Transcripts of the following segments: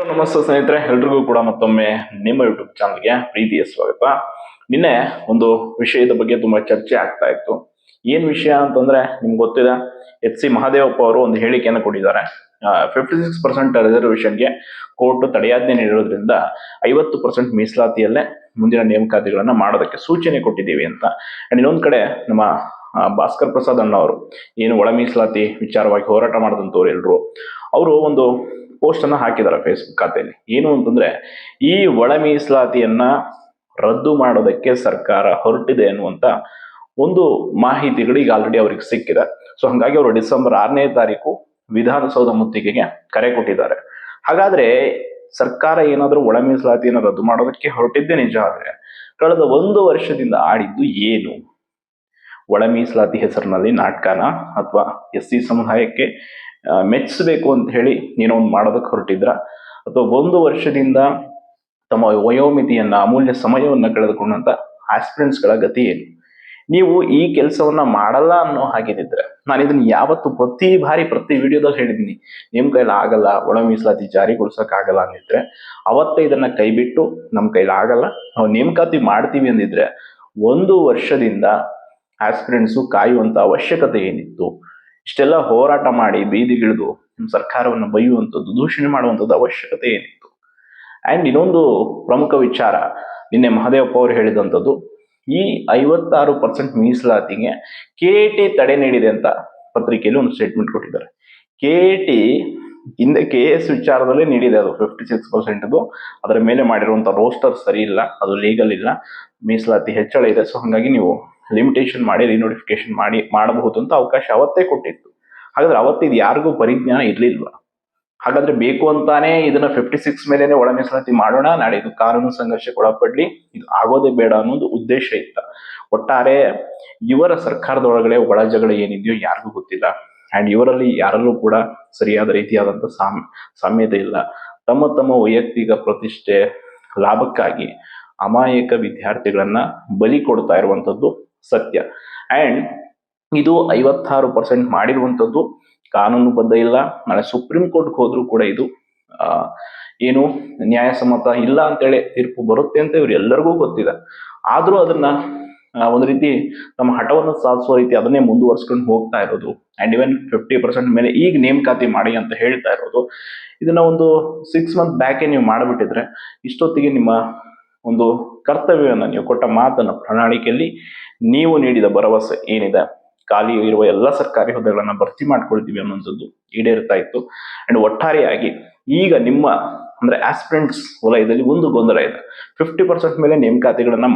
ನಮಸ್ತೆ ಸ್ನೇಹಿತರೆ, ಎಲ್ರಿಗೂ ಕೂಡ ಮತ್ತೊಮ್ಮೆ ನಿಮ್ಮ ಯೂಟ್ಯೂಬ್ ಚಾನಲ್ಗೆ ಪ್ರೀತಿಯ ಸ್ವಾಗತ. ನಿನ್ನೆ ಒಂದು ವಿಷಯದ ಬಗ್ಗೆ ತುಂಬಾ ಚರ್ಚೆ ಆಗ್ತಾ ಇತ್ತು. ಏನ್ ವಿಷಯ ಅಂತಂದ್ರೆ ನಿಮ್ಗೆ ಗೊತ್ತಿದೆ, ಎಚ್.ಸಿ. ಮಹದೇವಪ್ಪ ಅವರು ಒಂದು ಹೇಳಿಕೆಯನ್ನು ಕೊಟ್ಟಿದ್ದಾರೆ. 56% ರಿಸರ್ವೇಶನ್ಗೆ ಕೋರ್ಟ್ ತಡೆಯಾಜ್ಞೆ ನೀಡಿರೋದ್ರಿಂದ 50% ಮೀಸಲಾತಿಯಲ್ಲೇ ಮುಂದಿನ ನೇಮಕಾತಿಗಳನ್ನ ಮಾಡೋದಕ್ಕೆ ಸೂಚನೆ ಕೊಟ್ಟಿದ್ದೀವಿ ಅಂತ. ಅಂಡ್ ಇನ್ನೊಂದ್ ಕಡೆ ನಮ್ಮ ಭಾಸ್ಕರ್ ಪ್ರಸಾದ್ ಅಣ್ಣ ಅವರು ಏನು ಒಳ ಮೀಸಲಾತಿ ವಿಚಾರವಾಗಿ ಹೋರಾಟ ಮಾಡಿದಂತವ್ರು ಎಲ್ರು ಅವರು ಒಂದು ಪೋಸ್ಟ್ ಅನ್ನ ಹಾಕಿದ್ದಾರೆ ಫೇಸ್ಬುಕ್ ಖಾತೆಯಲ್ಲಿ. ಏನು ಅಂತಂದ್ರೆ, ಈ ಒಳ ಮೀಸಲಾತಿಯನ್ನ ರದ್ದು ಮಾಡೋದಕ್ಕೆ ಸರ್ಕಾರ ಹೊರಟಿದೆ ಅನ್ನುವಂತ ಒಂದು ಮಾಹಿತಿಗಳು ಈಗ ಆಲ್ರೆಡಿ ಅವ್ರಿಗೆ ಸಿಕ್ಕಿದೆ. ಸೊ ಹಂಗಾಗಿ ಅವರು ಡಿಸೆಂಬರ್ 6ನೇ ತಾರೀಕು ವಿಧಾನಸೌಧ ಮುತ್ತಿಗೆಗೆ ಕರೆ ಕೊಟ್ಟಿದ್ದಾರೆ. ಹಾಗಾದ್ರೆ ಸರ್ಕಾರ ಏನಾದ್ರೂ ಒಳ ಮೀಸಲಾತಿಯನ್ನು ರದ್ದು ಮಾಡೋದಕ್ಕೆ ಹೊರಟಿದ್ದೇ ನಿಜ ಆದ್ರೆ ಕಳೆದ 1 ವರ್ಷದಿಂದ ಆಡಿದ್ದು ಏನು? ಒಳ ಮೀಸಲಾತಿ ಹೆಸರಿನಲ್ಲಿ ನಾಟಕನ ಅಥವಾ ಎಸ್.ಸಿ. ಸಮುದಾಯಕ್ಕೆ ಮೆಚ್ಚಿಸಬೇಕು ಅಂತ ಹೇಳಿ ಏನೋ ಒಂದು ಮಾಡೋದಕ್ಕೆ ಹೊರಟಿದ್ರ, ಅಥವಾ 1 ವರ್ಷದಿಂದ ತಮ್ಮ ವಯೋಮಿತಿಯನ್ನ ಅಮೂಲ್ಯ ಸಮಯವನ್ನ ಕಳೆದುಕೊಂಡಂತ ಆಸ್ಪಿರೆಂಟ್ಸ್ ಗಳ ಗತಿ ಏನು? ನೀವು ಈ ಕೆಲಸವನ್ನ ಮಾಡಲ್ಲ ಅನ್ನೋ ಹಾಗಿದ್ರೆ, ನಾನು ಇದನ್ನ ಯಾವತ್ತು ಪ್ರತಿ ವಿಡಿಯೋದಲ್ಲಿ ಹೇಳಿದ್ದೀನಿ, ನಿಮ್ ಕೈಲಿ ಆಗಲ್ಲ, ಒಳ ಮೀಸಲಾತಿ ಜಾರಿಗೊಳಿಸಕ್ ಆಗಲ್ಲ ಅಂದಿದ್ರೆ ಅವತ್ತೇ ಇದನ್ನ ಕೈ ಬಿಟ್ಟು ನಮ್ ಕೈಲಿ ಆಗಲ್ಲ, ನಾವು ನೇಮಕಾತಿ ಮಾಡ್ತೀವಿ ಅಂದಿದ್ರೆ 1 ವರ್ಷದಿಂದ ಆಸ್ಪಿರೆಂಟ್ಸು ಕಾಯುವಂತ ಅವಶ್ಯಕತೆ ಏನಿತ್ತು? ಇಷ್ಟೆಲ್ಲ ಹೋರಾಟ ಮಾಡಿ ಬೀದಿಗಿಳಿದು ಸರ್ಕಾರವನ್ನು ಬೈಯುವಂಥದ್ದು, ದೂಷಣೆ ಮಾಡುವಂಥದ್ದು ಅವಶ್ಯಕತೆ ಏನಿತ್ತು? ಅಂಡ್ ಇನ್ನೊಂದು ಪ್ರಮುಖ ವಿಚಾರ, ನಿನ್ನೆ ಮಹದೇವಪ್ಪ ಅವರು ಹೇಳಿದಂಥದ್ದು, ಈ 56% ಮೀಸಲಾತಿಗೆ KAT ತಡೆ ನೀಡಿದೆ ಅಂತ ಪತ್ರಿಕೆಯಲ್ಲಿ ಒಂದು ಸ್ಟೇಟ್ಮೆಂಟ್ ಕೊಟ್ಟಿದ್ದಾರೆ. KAT ಹಿಂದೆ KS ವಿಚಾರದಲ್ಲೇ ನೀಡಿದೆ, ಅದು 56%. ಅದರ ಮೇಲೆ ಮಾಡಿರುವಂತ ರೋಸ್ಟರ್ ಸರಿ ಇಲ್ಲ, ಅದು ಲೀಗಲ್ ಇಲ್ಲ, ಮೀಸಲಾತಿ ಹೆಚ್ಚಳ ಇದೆ. ಸೊ ಹಂಗಾಗಿ ನೀವು ಲಿಮಿಟೇಷನ್ ಮಾಡಿ ರಿನೋಟಿಫಿಕೇಶನ್ ಮಾಡಬಹುದು ಅಂತ ಅವಕಾಶ ಅವತ್ತೇ ಕೊಟ್ಟಿತ್ತು. ಹಾಗಾದ್ರೆ ಅವತ್ತಿದ್ ಯಾರಿಗೂ ಪರಿಜ್ಞಾನ ಇರ್ಲಿಲ್ವಾ? ಹಾಗಾದ್ರೆ ಬೇಕು ಅಂತಾನೆ ಇದನ್ನ 56 ಮೇಲೆನೆ ಒಳ ಮೀಸಲಾತಿ ಮಾಡೋಣ, ನಾಳೆ ಇದು ಕಾನೂನು ಸಂಘರ್ಷಕ್ಕೆ ಒಳಪಡ್ಲಿ, ಇದು ಆಗೋದೇ ಬೇಡ ಅನ್ನೋದು ಉದ್ದೇಶ ಇತ್ತ. ಒಟ್ಟಾರೆ ಇವರ ಸರ್ಕಾರದೊಳಗಡೆ ಒಳ ಜಗಳ ಏನಿದೆಯೋ ಯಾರಿಗೂ ಗೊತ್ತಿಲ್ಲ. ಅಂಡ್ ಇವರಲ್ಲಿ ಯಾರಲ್ಲೂ ಕೂಡ ಸರಿಯಾದ ರೀತಿಯಾದಂತ ಸಾಮ್ಯತೆ ಇಲ್ಲ. ತಮ್ಮ ವೈಯಕ್ತಿಕ ಪ್ರತಿಷ್ಠೆ ಲಾಭಕ್ಕಾಗಿ ಅಮಾಯಕ ವಿದ್ಯಾರ್ಥಿಗಳನ್ನ ಬಲಿ ಕೊಡ್ತಾ ಇರುವಂತದ್ದು ಸತ್ಯ. ಅಂಡ್ ಇದು 56% ಮಾಡಿರುವಂತದ್ದು ಕಾನೂನುಬದ್ಧ ಇಲ್ಲ. ನಾಳೆ ಸುಪ್ರೀಂ ಕೋರ್ಟ್ಗೆ ಹೋದ್ರೂ ಕೂಡ ಇದು ಏನು ನ್ಯಾಯಸಮ್ಮತ ಇಲ್ಲ ಅಂತೇಳಿ ತೀರ್ಪು ಬರುತ್ತೆ ಅಂತ ಇವ್ರು ಎಲ್ಲರಿಗೂ ಗೊತ್ತಿದೆ. ಆದ್ರೂ ಅದನ್ನ ಒಂದು ರೀತಿ ನಮ್ಮ ಹಠವನ್ನು ಸಾಧಿಸುವ ರೀತಿ ಅದನ್ನೇ ಮುಂದುವರ್ಸ್ಕೊಂಡು ಹೋಗ್ತಾ ಇರೋದು. ಅಂಡ್ ಇವನ್ 50% ಮೇಲೆ ಈಗ ನೇಮಕಾತಿ ಮಾಡಿ ಅಂತ ಹೇಳ್ತಾ ಇರೋದು, ಇದನ್ನ ಒಂದು 6 ಮಂತ್ ಬ್ಯಾಕೆ ನೀವು ಮಾಡಿಬಿಟ್ಟಿದ್ರೆ ಇಷ್ಟೊತ್ತಿಗೆ ನಿಮ್ಮ ಒಂದು ಕರ್ತವ್ಯವನ್ನ, ನೀವು ಕೊಟ್ಟ ಮಾತನ್ನ, ಪ್ರಣಾಳಿಕೆಯಲ್ಲಿ ನೀವು ನೀಡಿದ ಭರವಸೆ ಏನಿದೆ, ಖಾಲಿ ಇರುವ ಎಲ್ಲ ಸರ್ಕಾರಿ ಹುದ್ದೆಗಳನ್ನ ಭರ್ತಿ ಮಾಡ್ಕೊಳ್ತೀವಿ ಅನ್ನೋಂಥದ್ದು ಈಡೇರ್ತಾ ಇತ್ತು. ಅಂಡ್ ಒಟ್ಟಾರೆಯಾಗಿ ಈಗ ನಿಮ್ಮ ಅಂದ್ರೆ ಆಸ್ಪಿರೆಂಟ್ಸ್ ವಲಯದಲ್ಲಿ ಒಂದು ಗೊಂದಲ ಇದೆ. 50% ಮೇಲೆ ನೇಮಕಾತಿಗಳನ್ನ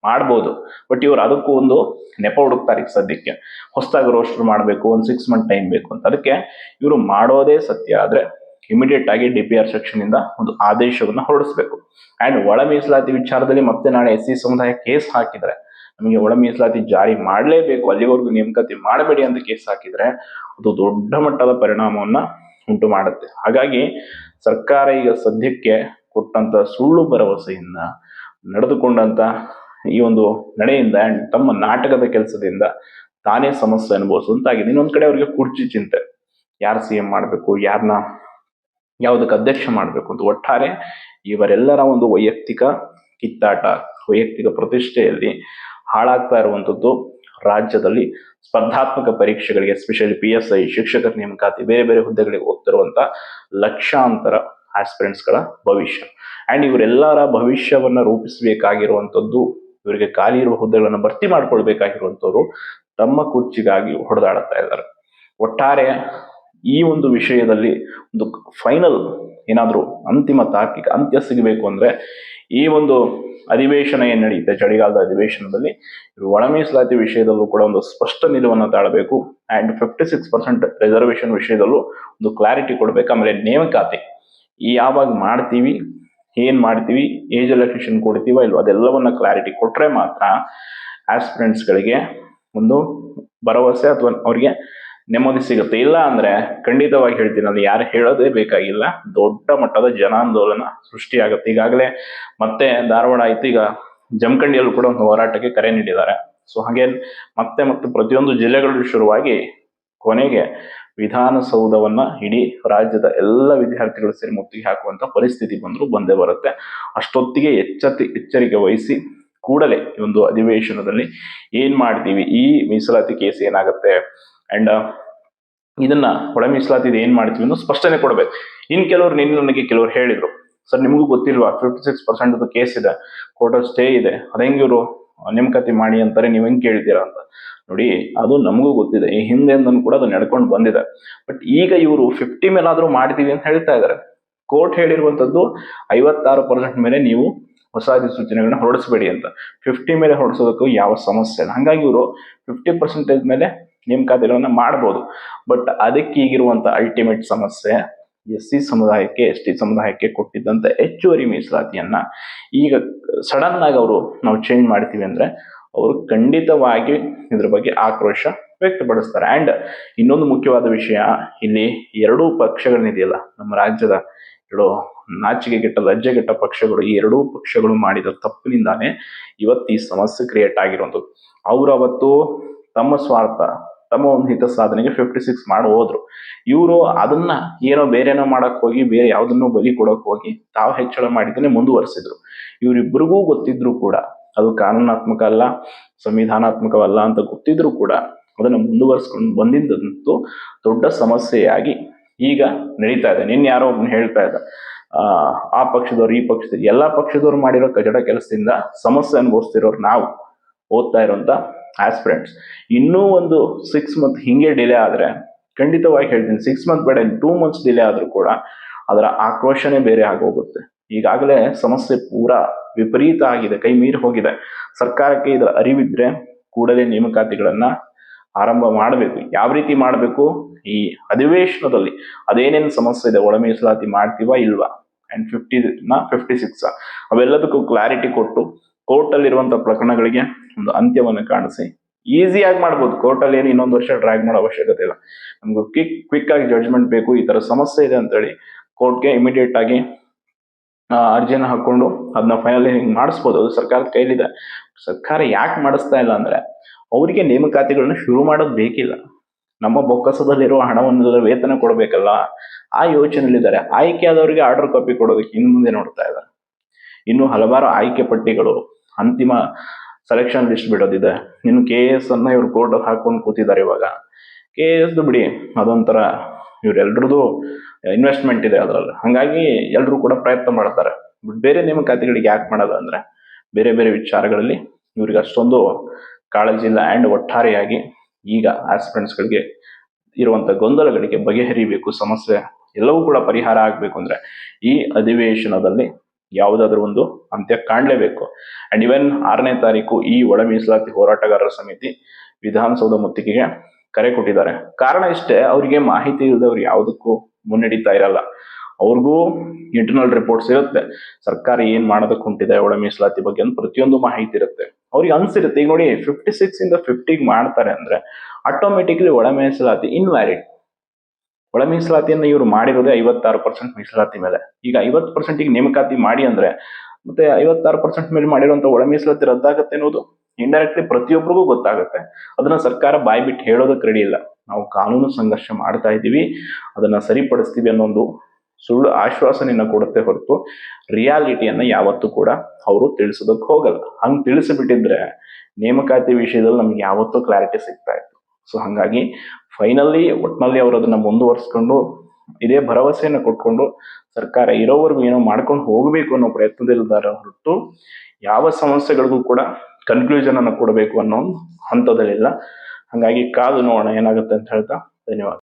ಮಾಡಬಹುದು, ಬಟ್ ಇವರು ಅದಕ್ಕೂ ಒಂದು ನೆಪ ಹುಡುಕ್ತಾರೆ. ಸದ್ಯಕ್ಕೆ ಹೊಸದಾಗಿ ರೋಸ್ಟರ್ ಮಾಡಬೇಕು, ಒಂದು 6 ಮಂತ್ ಟೈಮ್ ಬೇಕು ಅಂತ. ಅದಕ್ಕೆ ಇವರು ಮಾಡೋದೇ ಸತ್ಯ ಆದ್ರೆ ಇಮಿಡಿಯೇಟ್ ಆಗಿ DPR ಸೆಕ್ಷನ್ ಇಂದ ಒಂದು ಆದೇಶವನ್ನ ಹೊರಡಿಸಬೇಕು. ಅಂಡ್ ಒಳ ಮೀಸಲಾತಿ ವಿಚಾರದಲ್ಲಿ ಮತ್ತೆ ನಾಳೆ SC ಸಮುದಾಯ ಕೇಸ್ ಹಾಕಿದ್ರೆ, ನಮಗೆ ಒಳ ಮೀಸಲಾತಿ ಜಾರಿ ಮಾಡಲೇಬೇಕು, ಅಲ್ಲಿವರೆಗೂ ನೇಮಕಾತಿ ಮಾಡಬೇಡಿ ಅಂತ ಕೇಸ್ ಹಾಕಿದ್ರೆ ಅದು ದೊಡ್ಡ ಮಟ್ಟದ ಪರಿಣಾಮವನ್ನ ಉಂಟು ಮಾಡುತ್ತೆ. ಹಾಗಾಗಿ ಸರ್ಕಾರ ಈಗ ಸದ್ಯಕ್ಕೆ ಕೊಟ್ಟಂತ ಸುಳ್ಳು ಭರವಸೆಯಿಂದ, ನಡೆದುಕೊಂಡಂತ ಈ ಒಂದು ನಡೆಯಿಂದ ಅಂಡ್ ತಮ್ಮ ನಾಟಕದ ಕೆಲಸದಿಂದ ತಾನೇ ಸಮಸ್ಯೆ ಅನುಭವಿಸುವಂತಾಗಿದೆ. ಇನ್ನೊಂದ್ ಕಡೆ ಅವರಿಗೆ ಕುರ್ಚಿ ಚಿಂತೆ, ಯಾರು CM ಮಾಡ್ಬೇಕು, ಯಾರನ್ನ ಯಾವುದಕ್ಕೆ ಅಧ್ಯಕ್ಷ ಮಾಡ್ಬೇಕು ಅಂತ. ಒಟ್ಟಾರೆ ಇವರೆಲ್ಲರ ಒಂದು ವೈಯಕ್ತಿಕ ಕಿತ್ತಾಟ, ವೈಯಕ್ತಿಕ ಪ್ರತಿಷ್ಠೆಯಲ್ಲಿ ಹಾಳಾಗ್ತಾ ಇರುವಂತದ್ದು ರಾಜ್ಯದಲ್ಲಿ ಸ್ಪರ್ಧಾತ್ಮಕ ಪರೀಕ್ಷೆಗಳಿಗೆ, ಎಸ್ಪೆಷಲಿ PSI, ಶಿಕ್ಷಕರ ನೇಮಕಾತಿ, ಬೇರೆ ಹುದ್ದೆಗಳಿಗೆ ಹೋಗ್ತಿರುವಂತ ಲಕ್ಷಾಂತರ ಆಸ್ಪಿರೆಂಟ್ಸ್ ಗಳ ಭವಿಷ್ಯ. ಅಂಡ್ ಇವರೆಲ್ಲರ ಭವಿಷ್ಯವನ್ನ ರೂಪಿಸಬೇಕಾಗಿರುವಂತದ್ದು, ಇವರಿಗೆ ಖಾಲಿ ಇರುವ ಹುದ್ದೆಗಳನ್ನ ಭರ್ತಿ ಮಾಡ್ಕೊಳ್ಬೇಕಾಗಿರುವಂತವ್ರು ತಮ್ಮ ಕುರ್ಚಿಗಾಗಿ ಹೊಡೆದಾಡ್ತಾ ಇದ್ದಾರೆ. ಒಟ್ಟಾರೆ ಈ ಒಂದು ವಿಷಯದಲ್ಲಿ ಒಂದು ಫೈನಲ್ ಏನಾದ್ರೂ ಅಂತಿಮ ತಾರ್ಕಿಕ ಅಂತ್ಯ ಸಿಗಬೇಕು ಅಂದ್ರೆ ಈ ಒಂದು ಅಧಿವೇಶನ ಏನ್ ನಡೆಯುತ್ತೆ, ಚಳಿಗಾಲದ ಅಧಿವೇಶನದಲ್ಲಿ ಒಳ ಮೀಸಲಾತಿ ವಿಷಯದಲ್ಲೂ ಕೂಡ ಒಂದು ಸ್ಪಷ್ಟ ನಿಲುವನ್ನ ತಾಳಬೇಕು. ಅಂಡ್ 56% ರಿಸರ್ವೇಶನ್ ವಿಷಯದಲ್ಲೂ ಒಂದು ಕ್ಲಾರಿಟಿ ಕೊಡ್ಬೇಕು. ಆಮೇಲೆ ನೇಮಕಾತಿ ಯಾವಾಗ ಮಾಡ್ತೀವಿ, ಏನ್ ಮಾಡ್ತೀವಿ, ಏಜ್ ರಿಲ್ಯಾಕ್ಸೇಷನ್ ಕೊಡ್ತೀವ ಇಲ್ವ, ಅದೆಲ್ಲವನ್ನ ಕ್ಲಾರಿಟಿ ಕೊಟ್ರೆ ಮಾತ್ರ ಆಸ್ಪಿರೆಂಟ್ಸ್ ಗಳಿಗೆ ಒಂದು ಭರವಸೆ ಅಥವಾ ಅವ್ರಿಗೆ ನೆಮ್ಮದಿ ಸಿಗುತ್ತೆ. ಇಲ್ಲ ಅಂದ್ರೆ ಖಂಡಿತವಾಗಿ ಹೇಳ್ತೀನಿ, ಅದು ಯಾರು ಹೇಳೋದೇ ಬೇಕಾಗಿಲ್ಲ, ದೊಡ್ಡ ಮಟ್ಟದ ಜನಾಂದೋಲನ ಸೃಷ್ಟಿಯಾಗುತ್ತೆ. ಈಗಾಗಲೇ ಮತ್ತೆ ಧಾರವಾಡ ಆಯ್ತು, ಈಗ ಜಮಖಂಡಿಯಲ್ಲೂ ಕೂಡ ಒಂದು ಹೋರಾಟಕ್ಕೆ ಕರೆ ನೀಡಿದ್ದಾರೆ. ಸೊ ಹಾಗೆ ಮತ್ತೆ ಪ್ರತಿಯೊಂದು ಜಿಲ್ಲೆಗಳು ಶುರುವಾಗಿ ಕೊನೆಗೆ ವಿಧಾನಸೌಧವನ್ನ ಇಡೀ ರಾಜ್ಯದ ಎಲ್ಲ ವಿದ್ಯಾರ್ಥಿಗಳು ಸೇರಿ ಮುತ್ತಿಗೆ ಹಾಕುವಂತ ಪರಿಸ್ಥಿತಿ ಬಂದೇ ಬರುತ್ತೆ. ಅಷ್ಟೊತ್ತಿಗೆ ಎಚ್ಚರಿಕೆ ವಹಿಸಿ ಕೂಡಲೇ ಈ ಒಂದು ಅಧಿವೇಶನದಲ್ಲಿ ಏನ್ ಮಾಡ್ತೀವಿ, ಈ ಮೀಸಲಾತಿ ಕೇಸ್ ಏನಾಗುತ್ತೆ ಅಂಡ್ ಇದನ್ನ ಒಳ ಮೀಸಲಾತಿ ಏನ್ ಮಾಡ್ತೀವಿ ಅನ್ನೋ ಸ್ಪಷ್ಟನೆ ಕೊಡ್ಬೇಕು. ಕೆಲವರು ನನಗೆ ಕೆಲವರು ಹೇಳಿದ್ರು, ಸರ್ ನಿಮಗೂ ಗೊತ್ತಿಲ್ವಾ 56% ಕೇಸ್ ಇದೆ, ಕೋರ್ಟಲ್ಲಿ ಸ್ಟೇ ಇದೆ, ಅದಂಗೆ ಇವರು ನೇಮಕಾತಿ ಮಾಡಿ ಅಂತಾರೆ, ನೀವ್ ಹೆಂಗ್ ಕೇಳ್ತೀರಾ ಅಂತ. ನೋಡಿ, ಅದು ನಮಗೂ ಗೊತ್ತಿದೆ, ಈ ಹಿಂದೆಂದನು ಕೂಡ ಅದು ನಡ್ಕೊಂಡು ಬಂದಿದೆ. ಬಟ್ ಈಗ ಇವರು 50 ಮೇಲಾದ್ರೂ ಮಾಡ್ತೀವಿ ಅಂತ ಹೇಳ್ತಾ ಇದಾರೆ. ಕೋರ್ಟ್ ಹೇಳಿರುವಂತದ್ದು 56% ಮೇಲೆ ನೀವು ಹೊಸ ಅಧಿಸೂಚನೆಗಳನ್ನ ಹೊರಡಿಸಬೇಡಿ ಅಂತ. 50 ಮೇಲೆ ಹೊರಡಿಸೋದಕ್ಕೂ ಯಾವ ಸಮಸ್ಯೆ ಇಲ್ಲ. ಹಂಗಾಗಿ ಇವರು 50% ಮೇಲೆ ನೇಮಕಾತಿಗಳನ್ನ ಮಾಡಬಹುದು. ಬಟ್ ಅದಕ್ಕೆ ಈಗಿರುವಂತ ಅಲ್ಟಿಮೇಟ್ ಸಮಸ್ಯೆ SC ಸಮುದಾಯಕ್ಕೆ ST ಸಮುದಾಯಕ್ಕೆ ಕೊಟ್ಟಿದ್ದಂತ ಹೆಚ್ಚುವರಿ ಮೀಸಲಾತಿಯನ್ನ ಈಗ ಸಡನ್ ಆಗಿ ನಾವು ಚೇಂಜ್ ಮಾಡ್ತೀವಿ ಅಂದ್ರೆ ಅವರು ಖಂಡಿತವಾಗಿ ಇದ್ರ ಬಗ್ಗೆ ಆಕ್ರೋಶ ವ್ಯಕ್ತಪಡಿಸ್ತಾರೆ. ಅಂಡ್ ಇನ್ನೊಂದು ಮುಖ್ಯವಾದ ವಿಷಯ, ಇಲ್ಲಿ ಎರಡೂ ಪಕ್ಷಗಳನ್ನಿದೆಯಲ್ಲ, ನಮ್ಮ ರಾಜ್ಯದ ಎರಡು ನಾಚಿಕೆಗೆಟ್ಟ ಲಜ್ಜೆಗೆಟ್ಟ ಪಕ್ಷಗಳು, ಈ ಎರಡೂ ಪಕ್ಷಗಳು ಮಾಡಿದ ತಪ್ಪಿನಿಂದಾನೇ ಇವತ್ತು ಈ ಸಮಸ್ಯೆ ಕ್ರಿಯೇಟ್ ಆಗಿರುವಂಥದ್ದು. ಅವರು ಅವತ್ತು ತಮ್ಮ ಸ್ವಾರ್ಥ, ತಮ್ಮ ಒಂದು ಹಿತ ಸಾಧನೆಗೆ 56 ಮಾಡಿ ಹೋದ್ರು. ಇವರು ಅದನ್ನ ಏನೋ ಬೇರೆನೋ ಮಾಡಕ್ ಹೋಗಿ ಬೇರೆ ಯಾವ್ದನ್ನೋ ಬಲಿ ಕೊಡಕ್ ಹೋಗಿ ತಾವು ಹೆಚ್ಚಳ ಮಾಡಿದ್ದನ್ನೇ ಮುಂದುವರಿಸಿದ್ರು. ಇವರಿಬ್ಬರಿಗೂ ಗೊತ್ತಿದ್ರು ಕೂಡ ಅದು ಕಾನೂನಾತ್ಮಕ ಅಲ್ಲ, ಸಂವಿಧಾನಾತ್ಮಕವಲ್ಲ ಅಂತ ಗೊತ್ತಿದ್ರು ಕೂಡ ಅದನ್ನ ಮುಂದುವರಿಸ್ಕೊಂಡು ಬಂದಿದ್ದಂತೂ ದೊಡ್ಡ ಸಮಸ್ಯೆಯಾಗಿ ಈಗ ನಡೀತಾ ಇದೆ. ನಿನ್ನೆ ಯಾರೋ ಒಬ್ನು ಹೇಳ್ತಾ ಇದ್ದ, ಆ ಪಕ್ಷದವ್ರು ಈ ಪಕ್ಷದವ್ರು ಎಲ್ಲಾ ಪಕ್ಷದವ್ರು ಮಾಡಿರೋ ಕಚಡ ಕೆಲಸದಿಂದ ಸಮಸ್ಯೆ ಅನುಭವಿಸ್ತಿರೋರು ನಾವು ಓದ್ತಾ ಇರೋಂತ ಆಸ್ಪಿರೆಂಟ್ಸ್. ಇನ್ನೂ ಒಂದು 6 ಮಂತ್ ಹಿಂಗೆ ಡಿಲೇ ಆದ್ರೆ, ಖಂಡಿತವಾಗಿ ಹೇಳ್ತೀನಿ 6 ಮಂತ್ ಬೇಡ, 2 ಮಂತ್ಸ್ ಡಿಲೇ ಆದ್ರೂ ಕೂಡ ಅದರ ಆಕ್ರೋಶನೇ ಬೇರೆ ಆಗೋಗುತ್ತೆ. ಈಗಾಗಲೇ ಸಮಸ್ಯೆ ಪೂರಾ ವಿಪರೀತ ಆಗಿದೆ, ಕೈ ಮೀರಿ ಹೋಗಿದೆ. ಸರ್ಕಾರಕ್ಕೆ ಇದರ ಅರಿವಿದ್ರೆ ಕೂಡಲೇ ನೇಮಕಾತಿಗಳನ್ನ ಆರಂಭ ಮಾಡಬೇಕು. ಯಾವ ರೀತಿ ಮಾಡಬೇಕು, ಈ ಅಧಿವೇಶನದಲ್ಲಿ ಅದೇನೇನು ಸಮಸ್ಯೆ ಇದೆ, ಒಳ ಮೀಸಲಾತಿ ಮಾಡ್ತೀವಾ ಇಲ್ವಾ, ಅಂಡ್ 56 ಅವೆಲ್ಲದಕ್ಕೂ ಕ್ಲಾರಿಟಿ ಕೊಟ್ಟು ಕೋರ್ಟ್ ಅಲ್ಲಿ ಇರುವಂತಹ ಪ್ರಕರಣಗಳಿಗೆ ಒಂದು ಅಂತ್ಯವನ್ನು ಕಾಣಿಸಿ ಈಸಿಯಾಗಿ ಮಾಡ್ಬೋದು. ಕೋರ್ಟ್ ಅಲ್ಲಿ ಏನು ಇನ್ನೊಂದು ವರ್ಷ ಡ್ರ್ಯಾಗ್ ಮಾಡೋ ಅವಶ್ಯಕತೆ ಇಲ್ಲ. ನಮ್ಗೆ ಕ್ವಿಕ್ ಆಗಿ ಜಡ್ಜ್ಮೆಂಟ್ ಬೇಕು, ಈ ತರ ಸಮಸ್ಯೆ ಇದೆ ಅಂತೇಳಿ ಕೋರ್ಟ್ಗೆ ಇಮಿಡಿಯೇಟ್ ಆಗಿ ಅರ್ಜಿಯನ್ನು ಹಾಕೊಂಡು ಅದನ್ನ ಫೈನಲಿ ಹಿಂಗ್ ಮಾಡಿಸ್ಬೋದು. ಅದು ಸರ್ಕಾರದ ಕೈಲಿದೆ. ಸರ್ಕಾರ ಯಾಕೆ ಮಾಡಿಸ್ತಾ ಇಲ್ಲ ಅಂದ್ರೆ, ಅವರಿಗೆ ನೇಮಕಾತಿಗಳನ್ನ ಶುರು ಮಾಡೋದು ಬೇಕಿಲ್ಲ. ನಮ್ಮ ಬೊಕ್ಕಸದಲ್ಲಿರುವ ಹಣವನ್ನೆಲ್ಲ ವೇತನ ಕೊಡಬೇಕಲ್ಲ, ಆ ಯೋಚನೆಯಲ್ಲಿದ್ದಾರೆ. ಆಯ್ಕೆ ಆದವರಿಗೆ ಆರ್ಡರ್ ಕಾಪಿ ಕೊಡೋದಕ್ಕೆ ಇನ್ನು ಮುಂದೆ ನೋಡ್ತಾ ಇದ್ದಾರೆ. ಇನ್ನು ಹಲವಾರು ಆಯ್ಕೆ ಪಟ್ಟಿಗಳು, ಅಂತಿಮ ಸೆಲೆಕ್ಷನ್ ಲಿಸ್ಟ್ ಬಿಡೋದಿದೆ. ಇನ್ನು KS ಅನ್ನ ಇವ್ರು ಕೋರ್ಟ್ ಹಾಕೊಂಡು ಕೂತಿದ್ದಾರೆ. ಇವಾಗ KS ಬಿಡಿ, ಅದೊಂಥರ ಇವರೆಲ್ರದ್ದು ಇನ್ವೆಸ್ಟ್ಮೆಂಟ್ ಇದೆ ಅದರಲ್ಲಿ, ಹಂಗಾಗಿ ಎಲ್ರು ಕೂಡ ಪ್ರಯತ್ನ ಮಾಡ್ತಾರೆ. ಬಟ್ ಬೇರೆ ನೇಮಕಾತಿಗಳಿಗೆ ಯಾಕೆ ಮಾಡೋದು ಅಂದ್ರೆ, ಬೇರೆ ಬೇರೆ ವಿಚಾರಗಳಲ್ಲಿ ಇವ್ರಿಗೆ ಅಷ್ಟೊಂದು ಕಾಳಜಿ ಇಲ್ಲ. ಅಂಡ್ ಒಟ್ಟಾರೆಯಾಗಿ ಈಗ ಆಸ್ಪಿರೆಂಟ್ಸ್ಗಳಿಗೆ ಇರುವಂತ ಗೊಂದಲಗಳಿಗೆ ಬಗೆಹರಿಬೇಕು, ಸಮಸ್ಯೆ ಎಲ್ಲವೂ ಕೂಡ ಪರಿಹಾರ ಆಗ್ಬೇಕು ಅಂದ್ರೆ ಈ ಅಧಿವೇಶನದಲ್ಲಿ ಯಾವುದಾದ್ರೂ ಒಂದು ಅಂತ್ಯ ಕಾಣಲೇಬೇಕು. ಅಂಡ್ ಇವನ್ 6ನೇ ತಾರೀಕು ಈ ಒಳ ಮೀಸಲಾತಿ ಹೋರಾಟಗಾರರ ಸಮಿತಿ ವಿಧಾನಸೌಧ ಮುತ್ತಿಗೆಗೆ ಕರೆ ಕೊಟ್ಟಿದ್ದಾರೆ. ಕಾರಣ ಇಷ್ಟೇ, ಅವರಿಗೆ ಮಾಹಿತಿ ಇಲ್ಲದೆ ಅವ್ರು ಯಾವುದಕ್ಕೂ ಮುನ್ನಡೀತಾ ಇರಲ್ಲ. ಅವ್ರಿಗೂ ಇಂಟರ್ನಲ್ ರಿಪೋರ್ಟ್ಸ್ ಇರುತ್ತೆ, ಸರ್ಕಾರ ಏನ್ ಮಾಡೋದಕ್ಕೆ ಹೊಂಟಿದೆ ಒಳ ಮೀಸಲಾತಿ ಬಗ್ಗೆ ಅಂತ ಪ್ರತಿಯೊಂದು ಮಾಹಿತಿ ಇರುತ್ತೆ. ಅವ್ರಿಗೆ ಅನ್ಸಿರುತ್ತೆ, ಈಗ ನೋಡಿ 56 ಇಂದ 50 ಮಾಡ್ತಾರೆ ಅಂದ್ರೆ ಆಟೋಮೆಟಿಕ್ಲಿ ಒಳ ಮೀಸಲಾತಿ ಇನ್ವ್ಯಾಲಿಡ್. ಒಳ ಮೀಸಲಾತಿಯನ್ನ ಇವರು ಮಾಡಿರೋದೇ 56% ಮೀಸಲಾತಿ ಮೇಲೆ. ಈಗ 50% ನೇಮಕಾತಿ ಮಾಡಿ ಅಂದ್ರೆ ಮತ್ತೆ 56% ಮೇಲೆ ಮಾಡಿರುವಂತ ಒಳ ಮೀಸಲಾತಿ ರದ್ದಾಗತ್ತೆ ಅನ್ನೋದು ಇಂಡೈರೆಕ್ಟ್ಲಿ ಪ್ರತಿಯೊಬ್ಬರಿಗೂ ಗೊತ್ತಾಗುತ್ತೆ. ಅದನ್ನ ಸರ್ಕಾರ ಬಾಯ್ ಬಿಟ್ಟು ಹೇಳೋದಕ್ಕೆ ರೆಡಿ ಇಲ್ಲ. ನಾವು ಕಾನೂನು ಸಂಘರ್ಷ ಮಾಡ್ತಾ ಇದ್ದೀವಿ, ಅದನ್ನ ಸರಿಪಡಿಸ್ತೀವಿ ಅನ್ನೋ ಒಂದು ಸುಳ್ಳು ಆಶ್ವಾಸನೆಯನ್ನ ಕೊಡುತ್ತೆ ಹೊರತು ರಿಯಾಲಿಟಿಯನ್ನ ಯಾವತ್ತೂ ಕೂಡ ಅವರು ತಿಳಿಸೋದಕ್ಕೆ ಹೋಗಲ್ಲ. ಹಂಗ್ ತಿಳಿಸಿಬಿಟ್ಟಿದ್ರೆ ನೇಮಕಾತಿ ವಿಷಯದಲ್ಲಿ ನಮ್ಗೆ ಯಾವತ್ತೂ ಕ್ಲಾರಿಟಿ ಸಿಗ್ತಾ ಇತ್ತು. ಸೊ ಹಂಗಾಗಿ ಫೈನಲಿ ಒಟ್ನಲ್ಲಿ ಅವರು ಅದನ್ನ ಮುಂದುವರಿಸ್ಕೊಂಡು ಇದೇ ಭರವಸೆಯನ್ನು ಕೊಟ್ಕೊಂಡು ಸರ್ಕಾರ ಇರೋವರೆಗೂ ಏನೋ ಮಾಡ್ಕೊಂಡು ಹೋಗ್ಬೇಕು ಅನ್ನೋ ಪ್ರಯತ್ನದಲ್ಲಿದ್ದಾರೆ ಹೊರತು ಯಾವ ಸಮಸ್ಯೆಗಳಿಗೂ ಕೂಡ ಕನ್ಕ್ಲೂಷನ್ ಅನ್ನು ಕೊಡಬೇಕು ಅನ್ನೋ ಹಂತದಲ್ಲಿಲ್ಲ. ಹಂಗಾಗಿ ಕಾದು ನೋಡೋಣ ಏನಾಗುತ್ತೆ ಅಂತ ಹೇಳ್ತಾ ಧನ್ಯವಾದ.